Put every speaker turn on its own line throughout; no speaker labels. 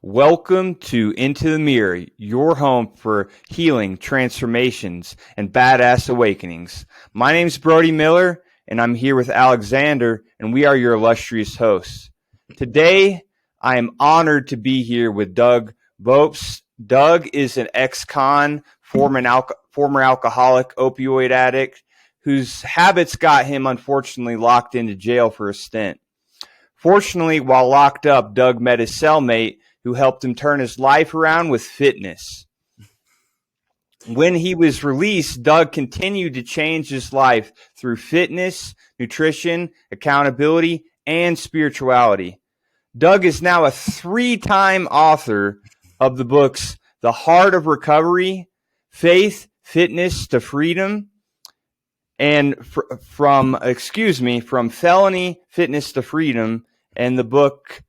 Welcome to Into the Mirror, your home for healing, transformations, and badass awakenings. My name is Brody Miller, and I'm here with Alexander, and we are your illustrious hosts. Today, I am honored to be here with Doug Bopst. Doug is an ex-con, former alcoholic, opioid addict, whose habits got him, unfortunately, locked into jail for a stint. Fortunately, while locked up, Doug met his cellmate who helped him turn his life around with fitness. When he was released, Doug continued to change his life through fitness, nutrition, accountability, and spirituality. Doug is now a 3-time author of the books The Heart of Recovery, Faith, Fitness to Freedom, and from Felony, Fitness to Freedom, and the book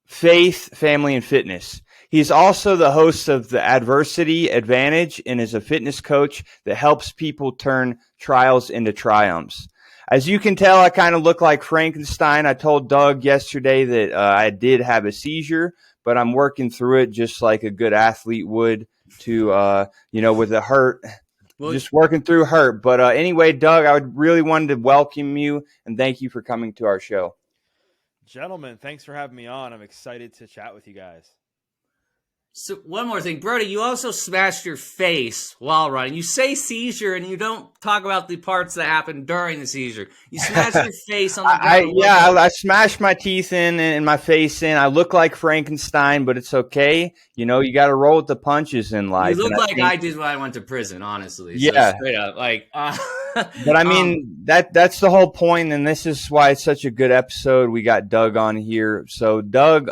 Faith, Family, and Fitness. He's also the host of the Adversity Advantage and is a fitness coach that helps people turn trials into triumphs. As you can tell, I kind of look like Frankenstein. I told Doug yesterday that I did have a seizure, but I'm working through it just like a good athlete would to, with a hurt. Well, just working through hurt. But anyway, Doug, I would really wanted to welcome you and thank you for coming to our show.
Gentlemen, thanks for having me on. I'm excited to chat with you guys.
So one more thing, Brody, you also smashed your face while running. You say seizure, and you don't talk about the parts that happened during the seizure. You smashed your face on the ground.
I smashed my teeth in and my face in. I look like Frankenstein, but it's okay. You know, you got to roll with the punches in life.
You look like I did when I went to prison, honestly.
Yeah.
So straight up,
But I mean, that's the whole point, and this is why it's such a good episode. We got Doug on here. So, Doug,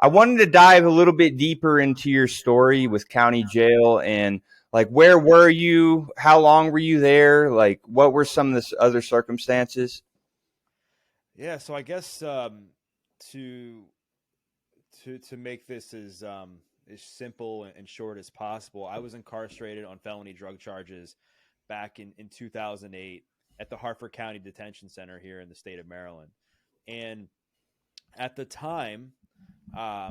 I wanted to dive a little bit deeper into your story with county jail and like where were you? How long were you there? Like what were some of the other circumstances?
Yeah, so I guess to make this as simple and short as possible, I was incarcerated on felony drug charges back in 2008 at the Harford County Detention Center here in the state of Maryland. And at the time, I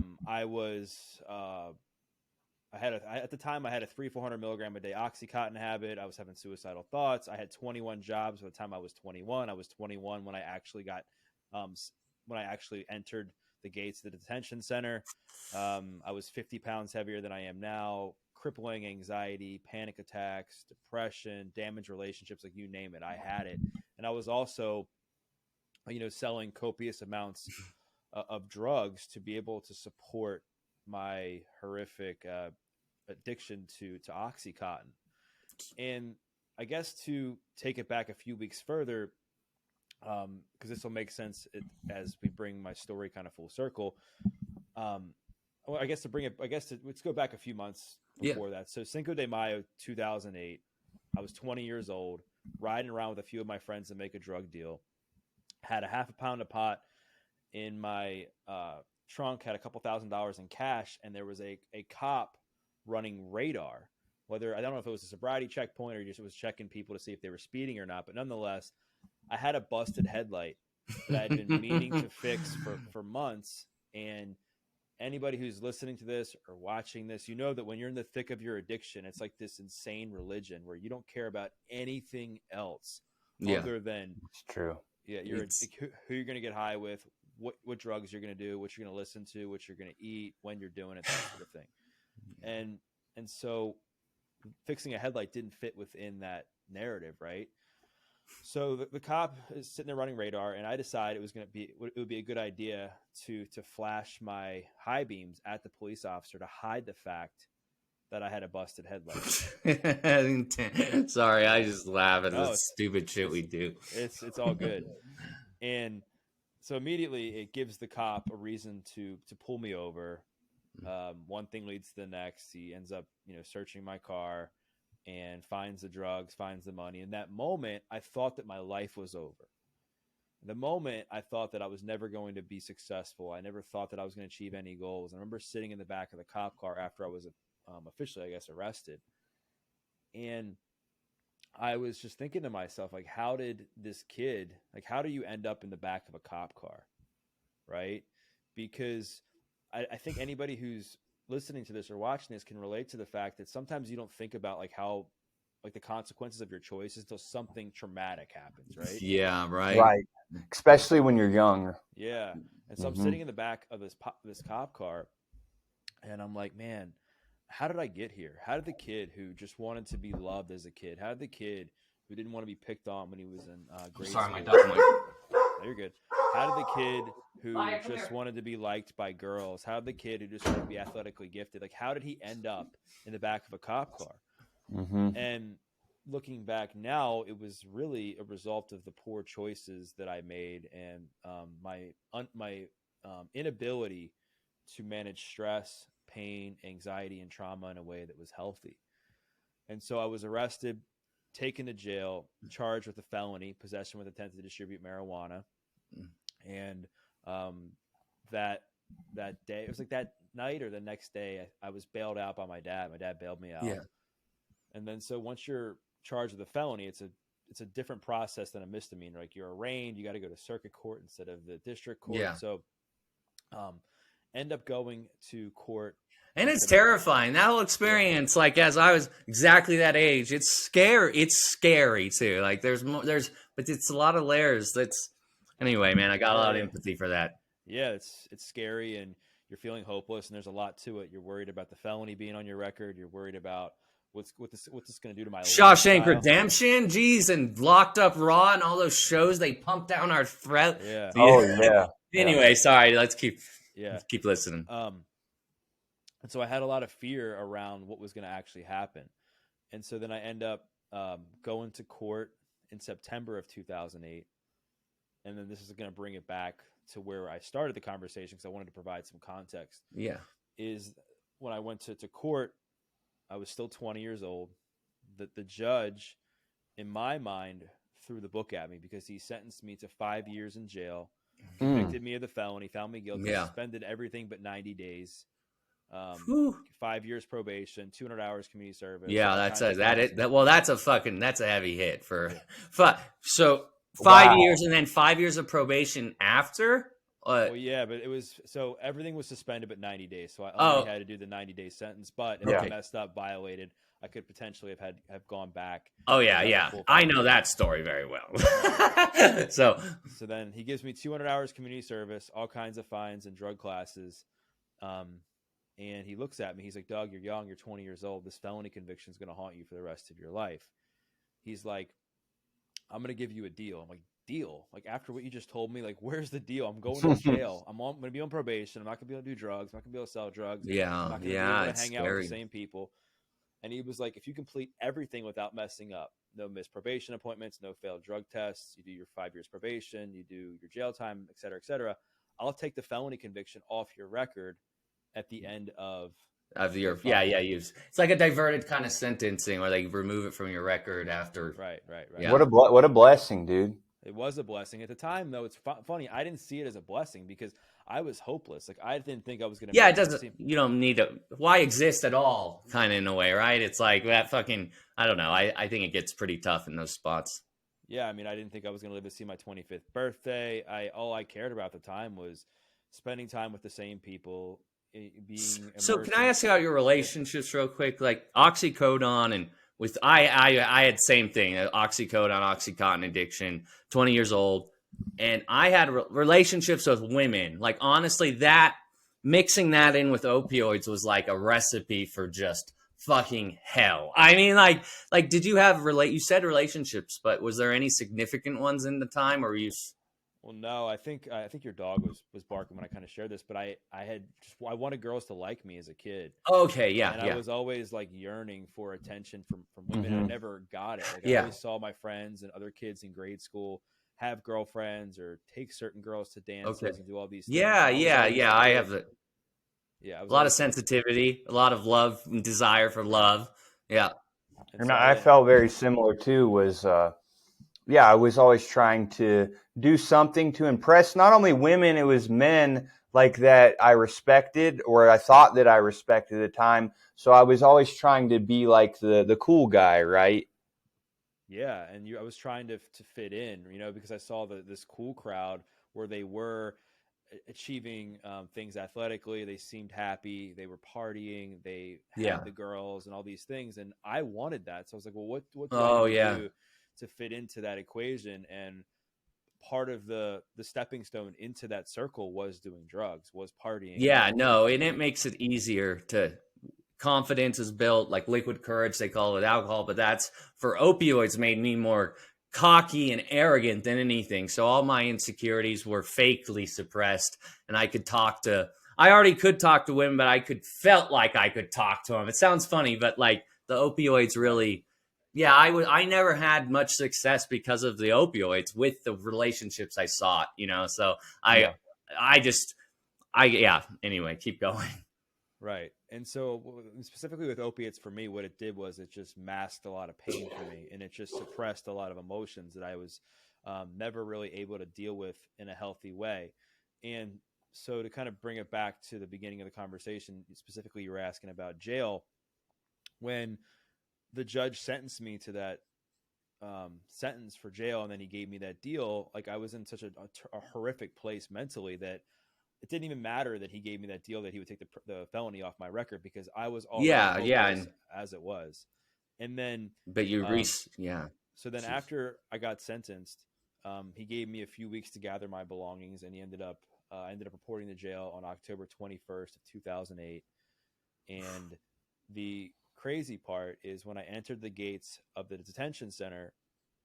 had a 300-400 milligram a day Oxycontin habit. I was having suicidal thoughts. I had 21 jobs by the time I was 21. I was 21 when I actually entered the gates of the detention center. I was 50 pounds heavier than I am now. Crippling anxiety, panic attacks, depression, damaged relationships, like you name it, I had it. And I was also, selling copious amounts of drugs to be able to support my horrific addiction to Oxycontin. And I guess to take it back a few weeks further, because this will make sense as we bring my story kind of full circle. Let's go back a few months before that. So Cinco de Mayo 2008, I was 20 years old, riding around with a few of my friends to make a drug deal. Had a half a pound of pot in my trunk, had a couple $1,000s in cash, and there was a cop running radar. I don't know if it was a sobriety checkpoint or just was checking people to see if they were speeding or not, but nonetheless, I had a busted headlight that I had been meaning to fix for months. And anybody who's listening to this or watching this, you know that when you're in the thick of your addiction, it's like this insane religion where you don't care about anything else other than
it's true.
Yeah, who you're going to get high with, what drugs you're going to do, what you're going to listen to, what you're going to eat, when you're doing it, that sort of thing. And so fixing a headlight didn't fit within that narrative, right? So the cop is sitting there running radar, and I decided it would be a good idea to flash my high beams at the police officer to hide the fact that I had a busted headlight.
Sorry, I just laugh at the stupid shit we do.
It's all good. And so immediately it gives the cop a reason to pull me over. One thing leads to the next. He ends up, searching my car and finds the drugs, finds the money. In that moment, I thought that my life was over. The moment I thought that I was never going to be successful. I never thought that I was going to achieve any goals. I remember sitting in the back of the cop car after I was officially, I guess, arrested. And I was just thinking to myself, like, how do you end up in the back of a cop car? Right? Because I think anybody who's listening to this or watching this can relate to the fact that sometimes you don't think about like how like the consequences of your choices until something traumatic happens, right?
Yeah,
Right. Especially when you're young.
Yeah. And so I'm sitting in the back of this cop car, and I'm like, man, how did I get here? How did the kid who just wanted to be loved as a kid? How did the kid who didn't want to be picked on when he was in grade school?
My dog.
No, you're good. How did the kid who just wanted to be liked by girls? How did the kid who just wanted to be athletically gifted? Like, how did he end up in the back of a cop car? And looking back now, it was really a result of the poor choices that I made and my inability to manage stress, pain, anxiety, and trauma in a way that was healthy. And so I was arrested, taken to jail, charged with a felony, possession with intent to distribute marijuana. And that day, it was like that night or the next day, I was bailed out by my dad. My dad bailed me out.
Yeah.
And then so once you're charged with a felony, it's a different process than a misdemeanor. Like you're arraigned, you got to go to circuit court instead of the district court.
Yeah.
So end up going to court.
And it's terrifying. That whole experience, like as I was exactly that age, it's scary. It's scary too. Like but it's a lot of layers. Anyway, man, I got a lot of empathy for that.
Yeah, it's scary and you're feeling hopeless and there's a lot to it. You're worried about the felony being on your record. You're worried about what's this going to do to my
Shawshank
lifestyle.
Redemption, geez, and Locked Up Raw and all those shows they pump down our throat.
Yeah.
Oh yeah.
Anyway, sorry. Let's keep listening.
And so I had a lot of fear around what was going to actually happen. And so then I end up going to court in September of 2008. And then this is going to bring it back to where I started the conversation because I wanted to provide some context.
Yeah.
Is when I went to court, I was still 20 years old. The judge, in my mind, threw the book at me because he sentenced me to 5 years in jail, convicted me of the felony, found me guilty, suspended everything but 90 days. 5 years probation, 200 hours community service.
Yeah, that's a heavy hit for. So 5 years and then 5 years of probation after.
Well, yeah, but it was so everything was suspended but 90 days. So I only had to do the 90-day sentence. But if I messed up, violated, I could potentially have gone back.
Oh yeah. I know that story very well. So
then he gives me 200 hours community service, all kinds of fines and drug classes. And he looks at me. He's like, Doug, you're young. You're 20 years old. This felony conviction is going to haunt you for the rest of your life. He's like, I'm going to give you a deal. I'm like, deal? Like after what you just told me, like, where's the deal? I'm going to jail. I'm going to be on probation. I'm not going to be able to do drugs. I'm not going to be able to sell drugs.
Yeah.
I'm not going to be able to hang out with the same people. And he was like, if you complete everything without messing up, no missed probation appointments, no failed drug tests, you do your 5 years probation, you do your jail time, et cetera, I'll take the felony conviction off your record at the end of
your it's like a diverted kind of sentencing where they remove it from your record after.
Right.
Yeah. What a blessing, dude.
It was a blessing at the time, though. It's funny. I didn't see it as a blessing because I was hopeless. Like I didn't think I was going to.
Yeah, it doesn't. You don't need to. Why exist at all? Kind of in a way, right? It's like that fucking. I don't know. I think it gets pretty tough in those spots.
Yeah, I mean, I didn't think I was going to live to see my 25th birthday. All I cared about at the time was spending time with the same people.
So can I ask you about your relationships real quick? Like oxycodone and with I had same thing, oxycodone, Oxycontin addiction, 20 years old. And I had relationships with women. Like honestly, that mixing that in with opioids was like a recipe for just fucking hell. I mean, like did you have you said relationships, but was there any significant ones in the time or were you?
Well, no, I think your dog was barking when I kind of shared this, but I wanted girls to like me as a kid.
Okay, yeah,
and I was always like yearning for attention from women. And I never got it. Like, I always saw my friends and other kids in grade school have girlfriends or take certain girls to dances and do all these things.
Yeah. I have a lot of sensitivity, a lot of love and desire for love. Yeah.
And I felt very similar too. I was always trying to do something to impress not only women, it was men like that I respected or I thought that I respected at the time. So I was always trying to be like the cool guy, right?
Yeah, and I was trying to fit in, because I saw this cool crowd where they were achieving things athletically. They seemed happy. They were partying. They
Yeah.
had the girls and all these things. And I wanted that. So I was like, well, what do
Oh,
I need
yeah.
to do to fit into that equation? And part of the stepping stone into that circle was doing drugs, was partying.
Yeah, no, and it makes it easier to confidence is built, like liquid courage, they call it alcohol, but that's for opioids made me more cocky and arrogant than anything. So all my insecurities were fakely suppressed, and I already could talk to women, but felt like I could talk to them. It sounds funny, but like the opioids really, yeah, I never had much success because of the opioids with the relationships I sought, so
Yeah.
anyway, keep going.
Right. And so specifically with opiates for me, what it did was it just masked a lot of pain for me, and it just suppressed a lot of emotions that I was never really able to deal with in a healthy way. And so to kind of bring it back to the beginning of the conversation, specifically you were asking about jail. When the judge sentenced me to that sentence for jail, and then he gave me that deal, like I was in such a horrific place mentally that it didn't even matter that he gave me that deal that he would take the felony off my record, because I was already hopeless as it was. And then,
but
so then after I got sentenced, he gave me a few weeks to gather my belongings, and I ended up reporting to jail on October 21st of 2008. And the crazy part is when I entered the gates of the detention center,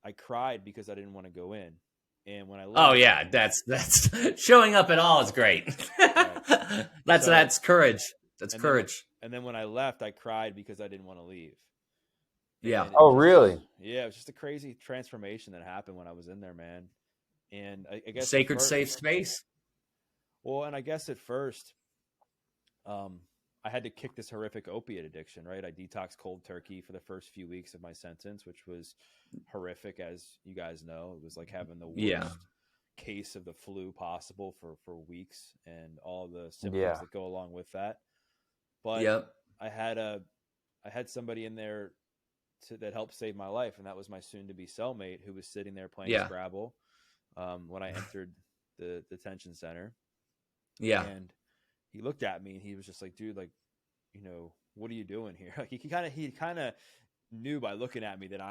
I cried because I didn't want to go in. And when I left,
that's showing up at all is great. Right. That's courage. That's courage.
And then when I left, I cried because I didn't want to leave.
Yeah.
Oh, really?
Yeah, it was just a crazy transformation that happened when I was in there, man. And I guess
sacred safe space.
Well, and I guess at first, I had to kick this horrific opiate addiction, right? I detoxed cold turkey for the first few weeks of my sentence, which was horrific, as you guys know. It was like having the worst case of the flu possible for weeks, and all the symptoms that go along with that. But I had somebody in there that helped save my life, and that was my soon-to-be cellmate, who was sitting there playing Scrabble when I entered the detention center.
Yeah.
And he looked at me and he was just like, dude, like, what are you doing here? Like he kind of knew by looking at me that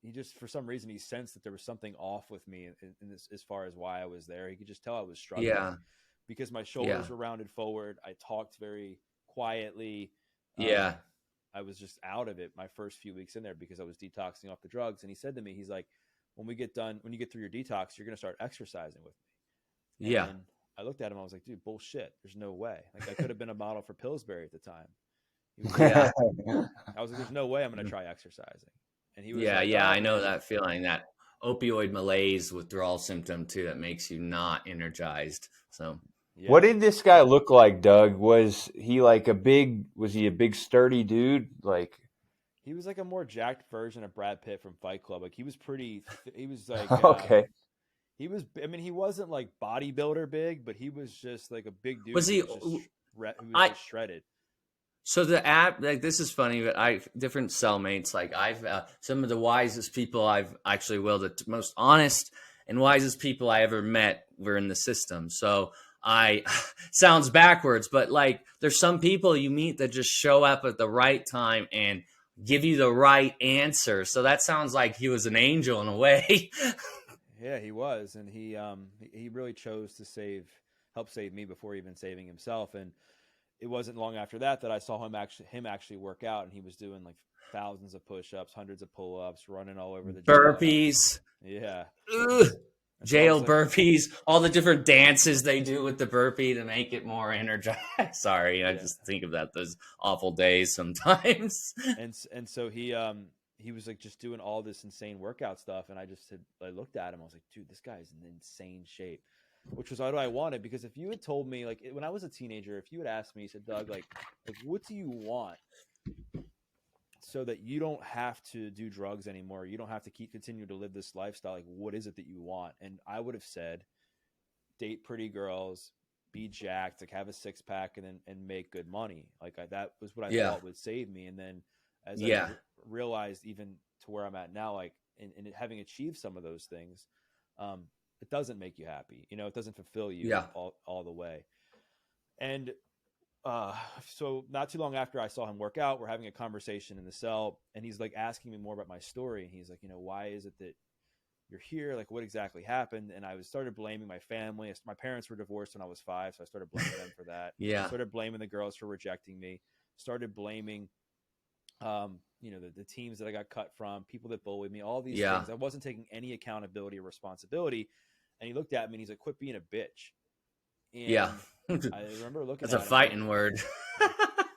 he just, for some reason, he sensed that there was something off with me in this, as far as why I was there. He could just tell I was struggling because my shoulders were rounded forward. I talked very quietly. I was just out of it my first few weeks in there because I was detoxing off the drugs. And he said to me, he's like, when you get through your detox, you're going to start exercising with me. And I looked at him. I was like, dude, bullshit. There's no way. Like I could have been a model for Pillsbury at the time. I was like, there's no way I'm going to try exercising. And he was like, oh,
I know that feeling, that opioid malaise withdrawal symptom too, that makes you not energized. So
what did this guy look like, Doug? Was he a big sturdy dude? Like,
he was like a more jacked version of Brad Pitt from Fight Club. Like he was like,
okay.
He wasn't like bodybuilder big, but he was just like a big dude.
Was he?
Who was just shredded.
So this is funny, but different cellmates. Like I've some of the wisest people the most honest and wisest people I ever met were in the system. So sounds backwards, but like there's some people you meet that just show up at the right time and give you the right answer. So that sounds like he was an angel in a way.
Yeah, he was, and he really chose to help save me before even saving himself. And it wasn't long after that I saw him actually work out, and he was doing like thousands of push-ups, hundreds of pull-ups, running all over the
burpees.
Gym. Yeah.
Jail burpees, all the different dances they do with the burpee to make it more energized. Sorry, I just think about those awful days sometimes.
And so he was like just doing all this insane workout stuff, and I looked at him. I was like, dude, this guy is in insane shape, which was what I wanted. Because if you had told me, like when I was a teenager, if you had asked me, you said, Doug, like what do you want so that you don't have to do drugs anymore, you don't have to continue to live this lifestyle, like what is it that you want? And I would have said, date pretty girls, be jacked, like have a six-pack, and make good money. Like that was what I thought would save me. And then as I realized, even to where I'm at now, like and having achieved some of those things, it doesn't make you happy. You know, it doesn't fulfill you all the way. And so not too long after I saw him work out, we're having a conversation in the cell, and he's like asking me more about my story. And he's like, you know, why is it that you're here? Like, what exactly happened? And I started blaming my family. My parents were divorced when I was 5, so I started blaming them for that.
Yeah.
Started blaming the girls for rejecting me. Started blaming, you know, the teams that I got cut from, people that bullied me, all these things. I wasn't taking any accountability or responsibility. And he looked at me and he's like, quit being a bitch. And I remember looking
That's
at
a fighting
him,
word.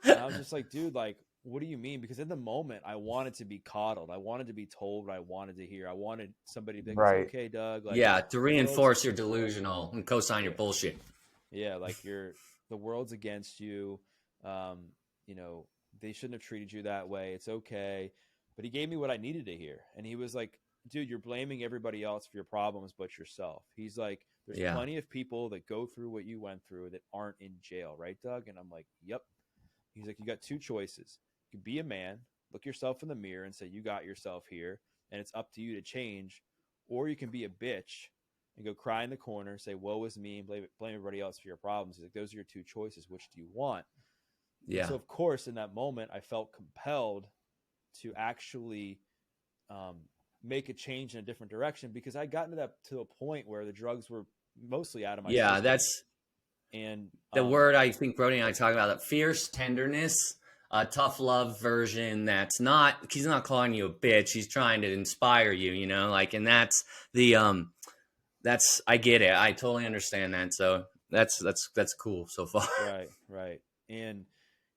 and I was just like, dude, like, what do you mean? Because in the moment, I wanted to be coddled. I wanted to be told what I wanted to hear. I wanted somebody to be like, it's okay, Doug. Like,
to reinforce your delusional and co-sign your bullshit.
Yeah, like the world's against you. You know, they shouldn't have treated you that way. It's okay. But he gave me what I needed to hear. And he was like, dude, you're blaming everybody else for your problems but yourself. He's like, there's plenty of people that go through what you went through that aren't in jail, right, Doug? And I'm like, yep. He's like, you got 2 choices. You can be a man, look yourself in the mirror and say, you got yourself here, and it's up to you to change. Or you can be a bitch and go cry in the corner, say, woe is me, and blame everybody else for your problems. He's like, those are your 2 choices. Which do you want? Yeah. So, of course, in that moment, I felt compelled to actually make a change in a different direction, because I got to a point where the drugs were mostly out of my system.
That's and the word I think Brody and I talk about, that fierce tenderness, a tough love version. He's not calling you a bitch. He's trying to inspire you, you know, like, and that's I get it. I totally understand that. So that's cool so far.
Right. And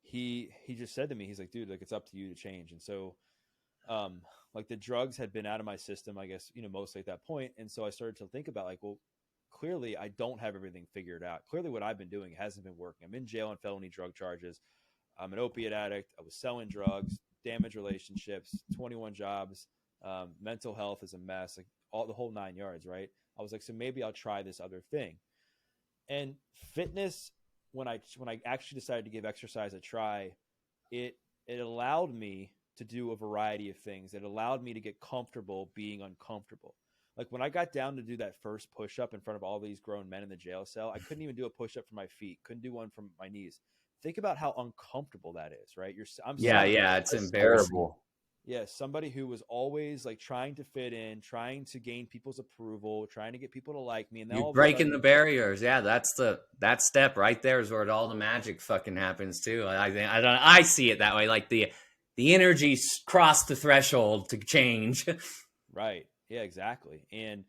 he just said to me, he's like, dude, like, it's up to you to change. And so, like, the drugs had been out of my system, I guess, you know, mostly at that point. And so I started to think about, like, well, clearly I don't have everything figured out. Clearly what I've been doing hasn't been working. I'm in jail on felony drug charges. I'm an opiate addict. I was selling drugs, damaged relationships, 21 jobs. Mental health is a mess, like the whole 9 yards, right? I was like, so maybe I'll try this other thing. And fitness, when I actually decided to give exercise a try, it allowed me to do a variety of things. It allowed me to get comfortable being uncomfortable. Like, when I got down to do that first push-up in front of all these grown men in the jail cell, I couldn't even do a push-up from my feet. Couldn't do one from my knees. Think about how uncomfortable that is, right?
It's embarrassing.
Yeah, somebody who was always like trying to fit in, trying to gain people's approval, trying to get people to like me, and then
you're breaking the barriers. Yeah, that step right there is where all the magic fucking happens too. I see it that way. Like the energy crossed the threshold to change.
Right. Yeah, exactly. And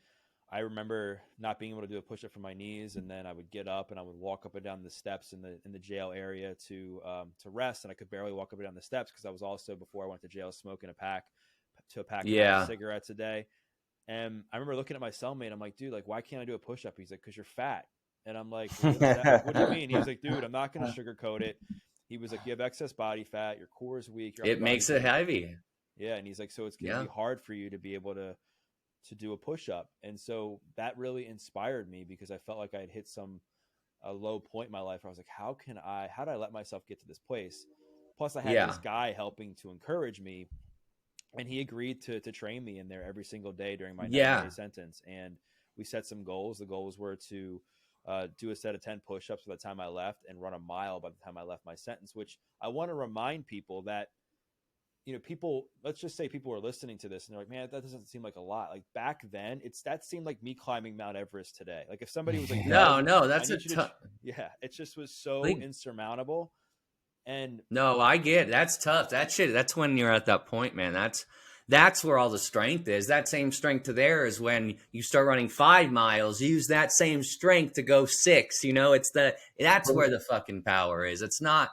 I remember not being able to do a push-up from my knees, and then I would get up and I would walk up and down the steps in the jail area to rest, and I could barely walk up and down the steps because I was also, before I went to jail, smoking a pack of cigarettes a day. And I remember looking at my cellmate. I'm like, dude, like, why can't I do a push-up? He's like, because you're fat. And I'm like, what do you mean? He was like, dude, I'm not going to sugarcoat it. He was like, you have excess body fat. Your core is weak.
It makes it heavy.
Yeah, and he's like, so it's going to be hard for you to be able to do a push-up. And so that really inspired me, because I felt like I had hit a low point in my life where I was like, how did I let myself get to this place? Plus I had this guy helping to encourage me, and he agreed to train me in there every single day during my 90-day sentence. And we set some goals. The goals were to do a set of 10 push-ups by the time I left, and run a mile by the time I left my sentence, which I want to remind people that, you know, let's just say people are listening to this and they're like, man, that doesn't seem like a lot. Like, back then, that seemed like me climbing Mount Everest today. Like, if somebody was like,
no, that's a tough.
Yeah, it just was so insurmountable. And
no, I get it. That's tough. That's when you're at that point, man. That's where all the strength is. That same strength to there is when you start running 5 miles. Use that same strength to go 6. You know, that's where the fucking power is. It's not.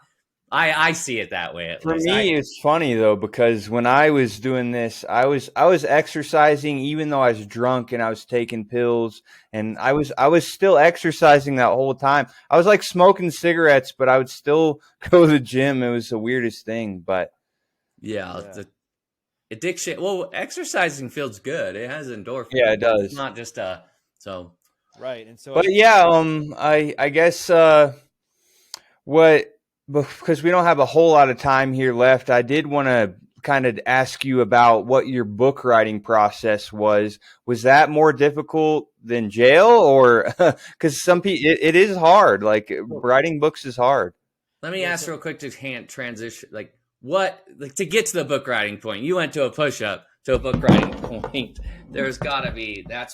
I see it that way.
For me, it's funny though, because when I was doing this, I was exercising even though I was drunk and I was taking pills, and I was still exercising that whole time. I was like smoking cigarettes, but I would still go to the gym. It was the weirdest thing, but
the addiction. Well, exercising feels good. It has endorphins.
Yeah, it does.
It's not just so
right. And so,
but I guess because we don't have a whole lot of time here left, I did want to kind of ask you about what your book writing process was. Was that more difficult than jail, or because some people it is hard? Like writing books is hard.
Let me ask real quick to transition. Like to get to the book writing point? You went to a push-up to a book writing point. There's got to be let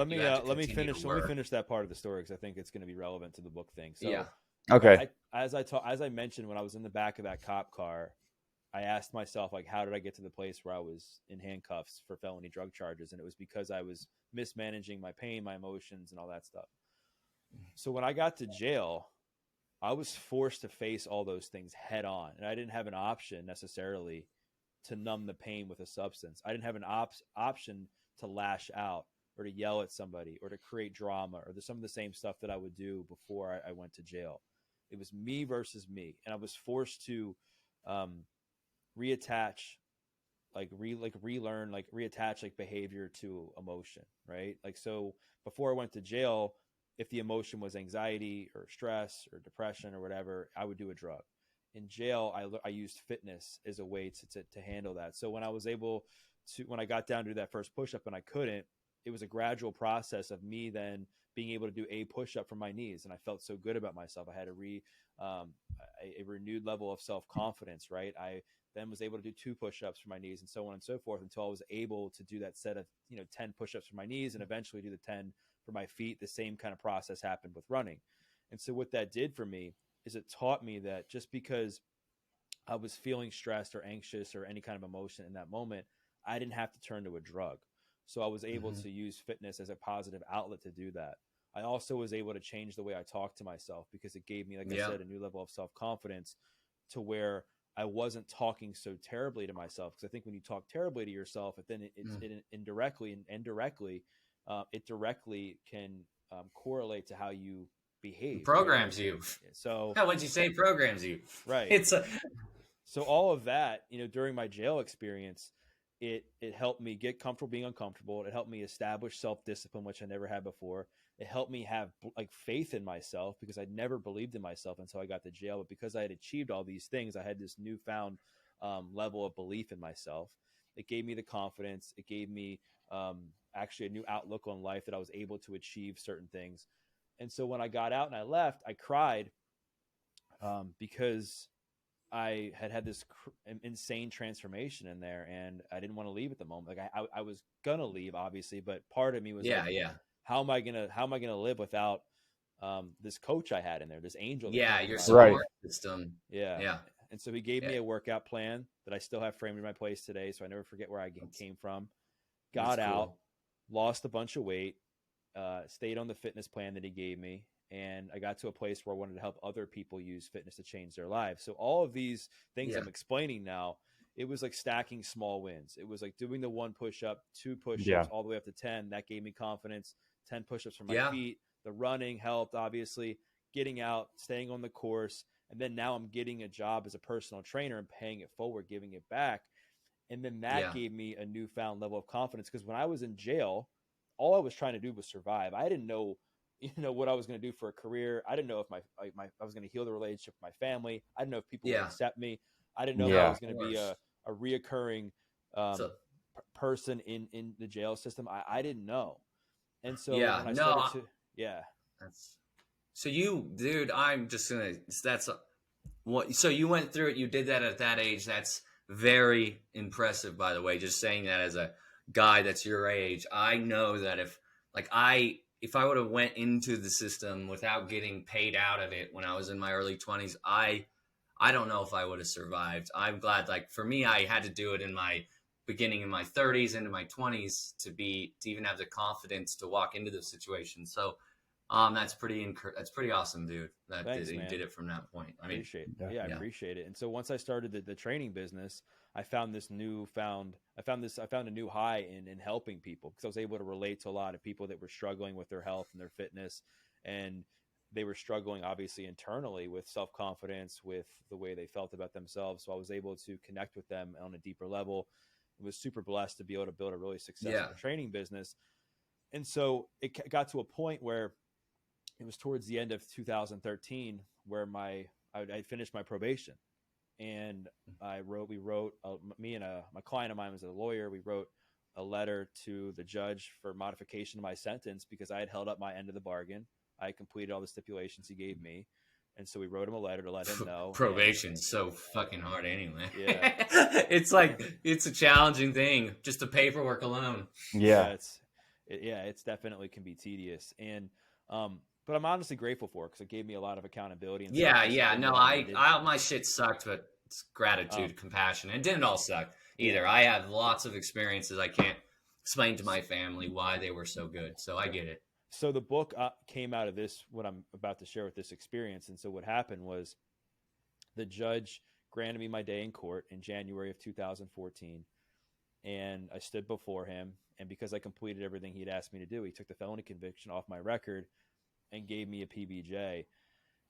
me
finish that part of the story because I think it's going to be relevant to the book thing. So
yeah,
okay.
As I mentioned, when I was in the back of that cop car, I asked myself, like, how did I get to the place where I was in handcuffs for felony drug charges? And it was because I was mismanaging my pain, my emotions, and all that stuff. So when I got to jail, I was forced to face all those things head on. And I didn't have an option necessarily to numb the pain with a substance. I didn't have an option to lash out or to yell at somebody or to create drama or some of the same stuff that I would do before I went to jail. It was me versus me. And I was forced to reattach behavior to emotion, right? Like, so before I went to jail, if the emotion was anxiety or stress or depression or whatever, I would do a drug. In jail, I used fitness as a way to handle that. So when I got down to that first push-up and I couldn't, it was a gradual process of me then being able to do a push-up from my knees. And I felt so good about myself. I had a renewed level of self-confidence, right? I then was able to do 2 push-ups for my knees and so on and so forth until I was able to do that set of 10 push-ups for my knees and eventually do the 10 for my feet. The same kind of process happened with running. And so what that did for me is it taught me that just because I was feeling stressed or anxious or any kind of emotion in that moment, I didn't have to turn to a drug. So I was able to use fitness as a positive outlet to do that. I also was able to change the way I talk to myself because it gave me, like I said, a new level of self-confidence to where I wasn't talking so terribly to myself. Because I think when you talk terribly to yourself, then it indirectly it directly can correlate to how you behave.
Programs
right?
you.
So
what'd you say? Programs you.
Right. So all of that, during my jail experience, it helped me get comfortable being uncomfortable. It helped me establish self-discipline, which I never had before. It helped me have faith in myself because I'd never believed in myself until I got to jail. But because I had achieved all these things, I had this newfound level of belief in myself. It gave me the confidence. It gave me actually a new outlook on life that I was able to achieve certain things. And so when I got out and I left, I cried because I had this insane transformation in there, and I didn't want to leave at the moment. Like I was gonna leave, obviously, but part of me was how am I gonna live without this coach I had in there, this angel?
Your support system.
Yeah. And so he gave me a workout plan that I still have framed in my place today, so I never forget where I came from. Got out, lost a bunch of weight, stayed on the fitness plan that he gave me. And I got to a place where I wanted to help other people use fitness to change their lives. So all of these things I'm explaining now, it was like stacking small wins. It was like doing the 1 push-up, 2 push-ups, all the way up to 10. That gave me confidence. 10 push-ups for my feet. The running helped, obviously. Getting out, staying on the course. And then now I'm getting a job as a personal trainer and paying it forward, giving it back. And then that gave me a newfound level of confidence. Because when I was in jail, all I was trying to do was survive. I didn't know what I was going to do for a career. I didn't know if I was going to heal the relationship with my family. I didn't know if people would accept me. I didn't know if I was going to be a reoccurring person in the jail system. I didn't know. And so when I started
so I'm just going to, so you went through it. You did that at that age. That's very impressive, by the way, just saying that as a guy that's your age. I know that if I would have went into the system without getting paid out of it when I was in my early 20s, I don't know if I would have survived. I'm glad, for me, I had to do it in my beginning in my 30s into my 20s to even have the confidence to walk into the situation. So that's pretty awesome, dude. You did it from that point.
I appreciate it. I appreciate it. And so once I started the training business, I found a new high in helping people because I was able to relate to a lot of people that were struggling with their health and their fitness, and they were struggling obviously internally with self-confidence, with the way they felt about themselves. So I was able to connect with them on a deeper level. I was super blessed to be able to build a really successful training business. And so it got to a point where it was towards the end of 2013 where I finished my probation. and we wrote me and my client of mine was a lawyer. We wrote a letter to the judge for modification of my sentence because I had held up my end of the bargain. I had completed all the stipulations he gave me. And so we wrote him a letter to let him know.
Probation's so fucking hard anyway.
Yeah.
It's like, it's a challenging thing, just the paperwork alone.
Yeah.
It's definitely can be tedious. And, but I'm honestly grateful for it because it gave me a lot of accountability. And
No, my shit sucked, but it's gratitude, compassion. It didn't all suck either. I have lots of experiences I can't explain to my family why they were so good. So I get it.
So the book came out of this, what I'm about to share with this experience. And so what happened was the judge granted me my day in court in January of 2014. And I stood before him. And because I completed everything he'd asked me to do, he took the felony conviction off my record and gave me a PBJ.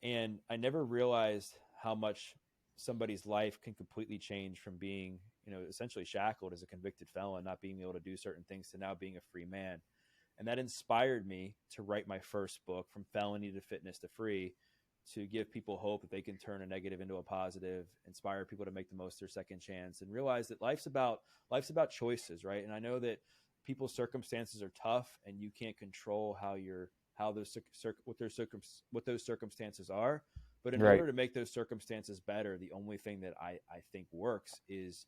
And I never realized how much somebody's life can completely change from being, essentially shackled as a convicted felon, not being able to do certain things, to now being a free man. And that inspired me to write my first book, From Felony to Fitness to Free, to give people hope that they can turn a negative into a positive, inspire people to make the most of their second chance, and realize that life's about choices, right? And I know that people's circumstances are tough, and you can't control what those circumstances are. But in order to make those circumstances better, the only thing that I think works is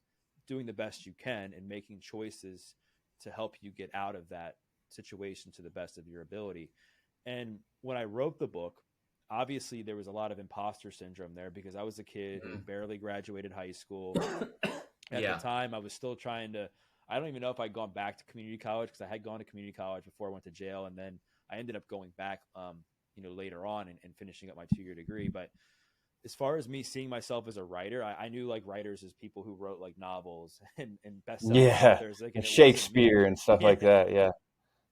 doing the best you can and making choices to help you get out of that situation to the best of your ability. And when I wrote the book, obviously there was a lot of imposter syndrome there because I was a kid who barely graduated high school. At the time, I was still trying to, I don't even know if I'd gone back to community college because I had gone to community college before I went to jail. And then I ended up going back, later on and finishing up my 2-year degree. But as far as me seeing myself as a writer, I knew like writers as people who wrote like novels and best-selling authors. Like,
and Shakespeare and stuff like that. Yeah.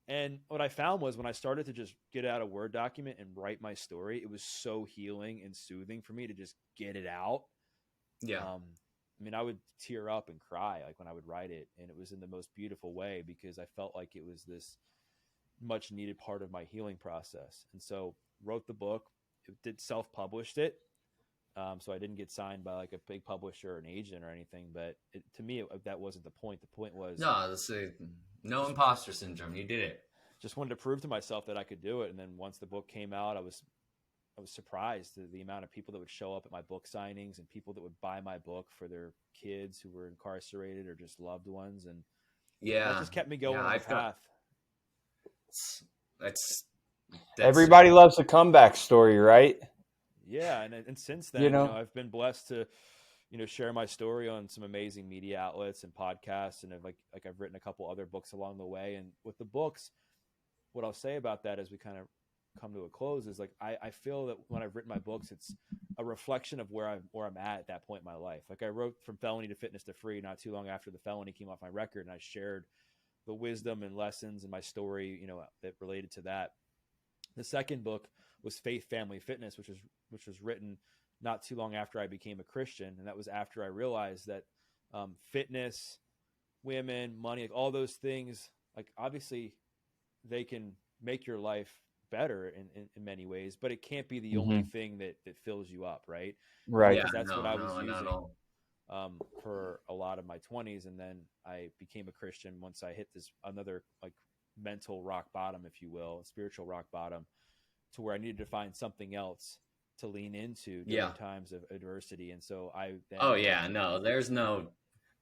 And what I found was when I started to just get out a Word document and write my story, it was so healing and soothing for me to just get it out.
Yeah.
I would tear up and cry like when I would write it, and it was in the most beautiful way because I felt like it was this much needed part of my healing process. And so wrote the book, self-published it. So I didn't get signed by like a big publisher or an agent or anything, but to me, that wasn't the point. The point was
no imposter syndrome. You did it.
Just wanted to prove to myself that I could do it. And then once the book came out, I was surprised at the amount of people that would show up at my book signings and people that would buy my book for their kids who were incarcerated or just loved ones. And that just kept me going on the path.
That's
everybody loves a comeback story, right?
Yeah, and since then, I've been blessed to, share my story on some amazing media outlets and podcasts, and I've written a couple other books along the way. And with the books, what I'll say about that as we kind of come to a close is like I feel that when I've written my books, it's a reflection of where I'm at that point in my life. Like I wrote From Felony to Fitness to Free not too long after the felony came off my record, and I shared the wisdom and lessons in my story, that related to that. The second book was Faith, Family, Fitness, which was written not too long after I became a Christian. And that was after I realized that fitness, women, money, like all those things, like obviously they can make your life better in many ways, but it can't be the only thing that fills you up. Right.
Right.
Because that's what I was using for a lot of my 20s. And then I became a Christian once I hit another like mental rock bottom, if you will, spiritual rock bottom, to where I needed to find something else to lean into during times of adversity. And so
there's no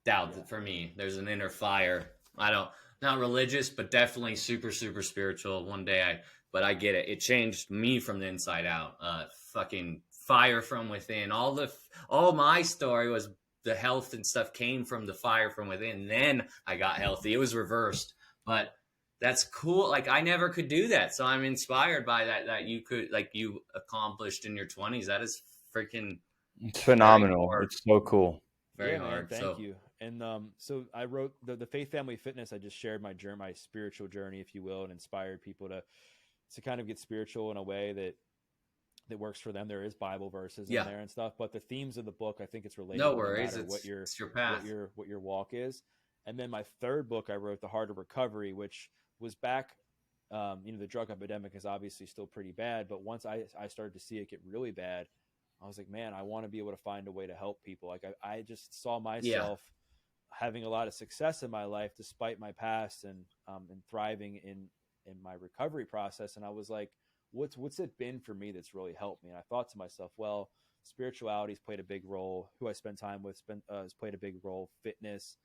doubt that for me, there's an inner fire. Not religious, but definitely super, super spiritual. One day but I get it. It changed me from the inside out. Fucking fire from within. All my story was the health and stuff came from the fire from within. Then I got healthy. It was reversed, but that's cool. Like I never could do that. So I'm inspired by that you could, like you accomplished in your 20s. That is freaking
it's phenomenal. It's so cool.
Very hard.
Man, thank you. And so I wrote the Faith, Family, Fitness. I just shared my spiritual journey, if you will, and inspired people to kind of get spiritual in a way that works for them. There is Bible verses in there and stuff, but the themes of the book, I think it's related.
No worries.
No
it's your path,
what your walk is. And then my third book, I wrote The Heart of Recovery, which was back, the drug epidemic is obviously still pretty bad, but once I started to see it get really bad, I was like, man, I want to be able to find a way to help people. Like I just saw myself having a lot of success in my life despite my past, and thriving in my recovery process. And I was like, what's it been for me that's really helped me? And I thought to myself, well, spirituality's played a big role. Who I spend time with has played a big role. Fitness,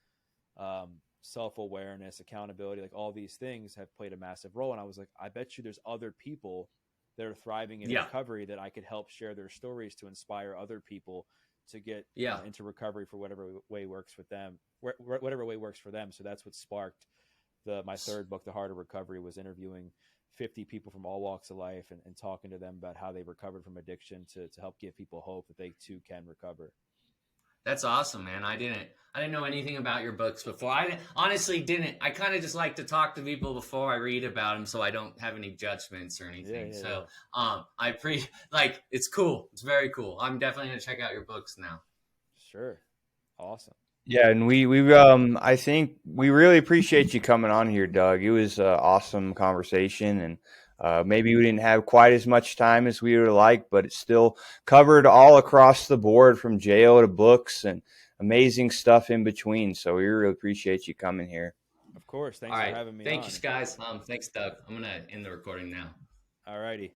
self-awareness, accountability, like all these things have played a massive role. And I was like, I bet you there's other people that are thriving in recovery that I could help share their stories to inspire other people to get into recovery for whatever way works with them, whatever way works for them. So that's what sparked my third book, The Heart of Recovery, was interviewing 50 people from all walks of life and talking to them about how they recovered from addiction to help give people hope that they too can recover.
That's awesome, man. I didn't know anything about your books before. I honestly didn't. I kind of just like to talk to people before I read about them, so I don't have any judgments or anything. It's cool. It's very cool. I'm definitely going to check out your books now.
Sure. Awesome.
Yeah, and we I think we really appreciate you coming on here, Doug. It was an awesome conversation, and maybe we didn't have quite as much time as we would like, but it still covered all across the board, from jail to books and amazing stuff in between. So we really appreciate you coming here.
Of course. Thanks for having me on.
Thank you, guys. Thanks, Doug. I'm going to end the recording now.
All righty.